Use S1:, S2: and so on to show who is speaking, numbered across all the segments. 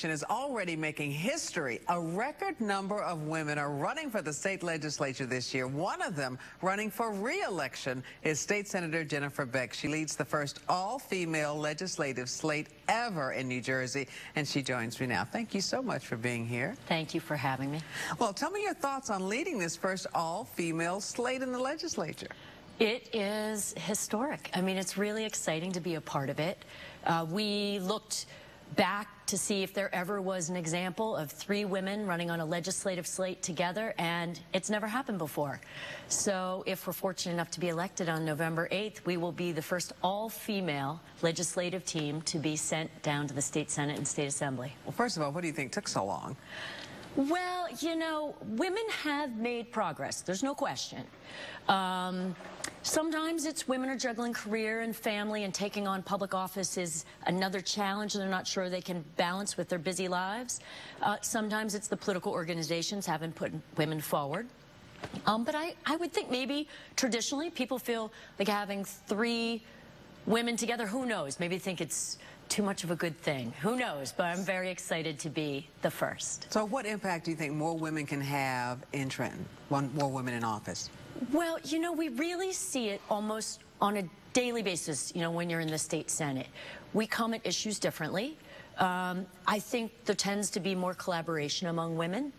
S1: Is already making history. A record number of women are running for the state legislature this year. One of them running for re-election is State Senator Jennifer Beck. She leads the first all-female legislative slate ever in New Jersey, and she joins me now. Thank you so much for being here.
S2: Thank you for having me.
S1: Well, tell me your thoughts on leading this first all-female slate in the legislature.
S2: It is historic. I mean, it's really exciting to be a part of it. We looked back to see if there ever was an example of 3 women running on a legislative slate together, and it's never happened before. So if we're fortunate enough to be elected on November 8th, we will be the first all-female legislative team to be sent down to the State Senate and State Assembly.
S1: Well, first of all, what do you think took so long?
S2: Well, you know, women have made progress. There's no question. Sometimes it's women are juggling career and family, and taking on public office is another challenge they're not sure they can balance with their busy lives. Sometimes it's the political organizations haven't put women forward. But I would think maybe traditionally people feel like having 3 women together, who knows, maybe think it's too much of a good thing. Who knows? But I'm very excited to be the first.
S1: So what impact do you think more women can have in Trenton, more women in office?
S2: Well, you know, we really see it almost on a daily basis, you know, when you're in the state Senate. We come at issues differently. I think there tends to be more collaboration among women.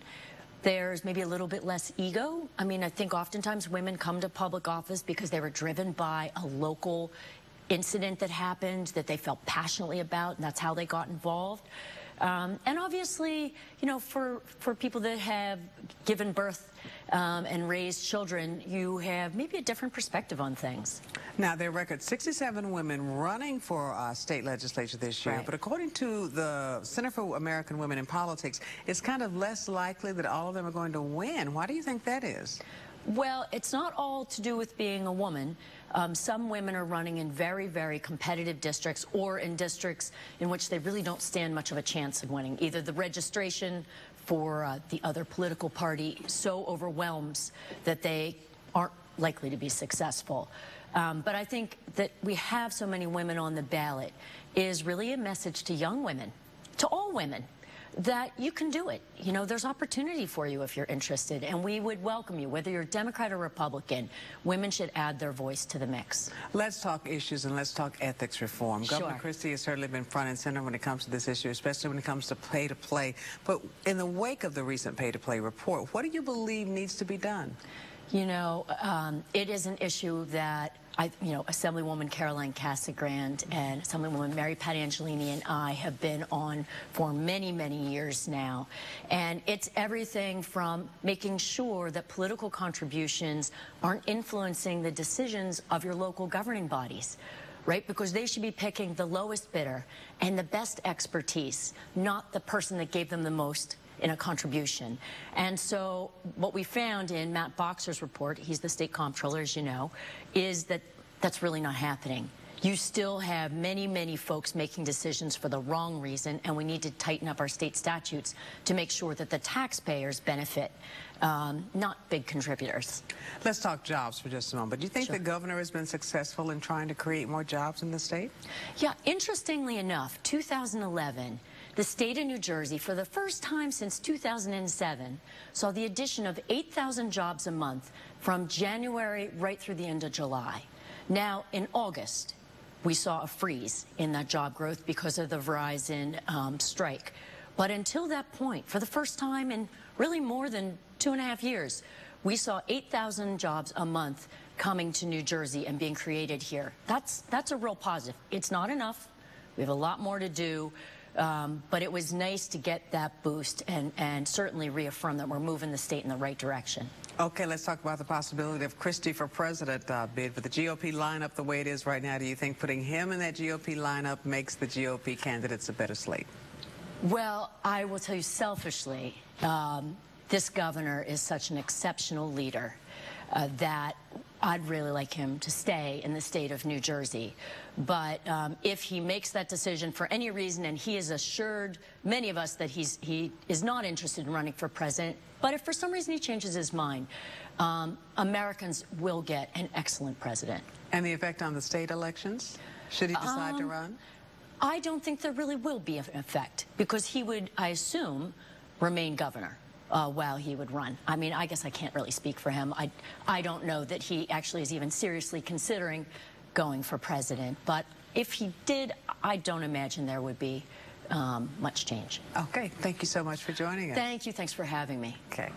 S2: There's maybe a little bit less ego. I mean, I think oftentimes women come to public office because they were driven by a local incident that happened that they felt passionately about, and that's how they got involved. And obviously, you know, for people that have given birth and raised children, you have maybe a different perspective on things.
S1: Now, there are record 67 women running for state legislature this year,
S2: right.
S1: But according to the Center for American Women in Politics, it's kind of less likely that all of them are going to win. Why do you think that is?
S2: Well, it's not all to do with being a woman. Some women are running in very, very competitive districts, or in districts in which they really don't stand much of a chance of winning. Either the registration for the other political party so overwhelms that they aren't likely to be successful. But I think that we have so many women on the ballot is really a message to young women, to all women, that you can do it. You know, there's opportunity for you if you're interested, and we would welcome you. Whether you're Democrat or Republican, women should add their voice to the mix.
S1: Let's talk issues and let's talk ethics reform.
S2: Sure.
S1: Governor Christie has certainly been front and center when it comes to this issue, especially when it comes to pay-to-play. But in the wake of the recent pay-to-play report, what do you believe needs to be done? You
S2: know, it is an issue that Assemblywoman Caroline Casagrande and Assemblywoman Mary Pat Angelini and I have been on for many, many years now. And it's everything from making sure that political contributions aren't influencing the decisions of your local governing bodies, right? Because they should be picking the lowest bidder and the best expertise, not the person that gave them the most in a contribution. And so what we found in Matt Boxer's report, he's the state comptroller, as you know, is that that's really not happening. You still have many, many folks making decisions for the wrong reason, and we need to tighten up our state statutes to make sure that the taxpayers benefit, not big contributors.
S1: Let's talk jobs for just a moment. Do you think
S2: Sure.
S1: the governor has been successful in trying to create more jobs in the state?
S2: Yeah, interestingly enough, 2011, the state of New Jersey, for the first time since 2007, saw the addition of 8,000 jobs a month from January right through the end of July. Now, in August, we saw a freeze in that job growth because of the Verizon strike. But until that point, for the first time in really more than 2.5 years, we saw 8,000 jobs a month coming to New Jersey and being created here. That's a real positive. It's not enough. We have a lot more to do. But it was nice to get that boost and certainly reaffirm that we're moving the state in the right direction.
S1: Okay, let's talk about the possibility of Christie for president bid. With the GOP lineup the way it is right now, do you think putting him in that GOP lineup makes the GOP candidates a better slate?
S2: Well, I will tell you selfishly, this governor is such an exceptional leader that I'd really like him to stay in the state of New Jersey. But if he makes that decision for any reason, and he has assured many of us that he is not interested in running for president, but if for some reason he changes his mind, Americans will get an excellent president.
S1: And the effect on the state elections? Should he decide to run?
S2: I don't think there really will be an effect, because he would, I assume, remain governor while he would run. I mean, I guess I can't really speak for him. I don't know that he actually is even seriously considering going for president. But if he did, I don't imagine there would be much change.
S1: Okay, thank you so much for joining us.
S2: Thank you. Thanks for having me.
S1: Okay.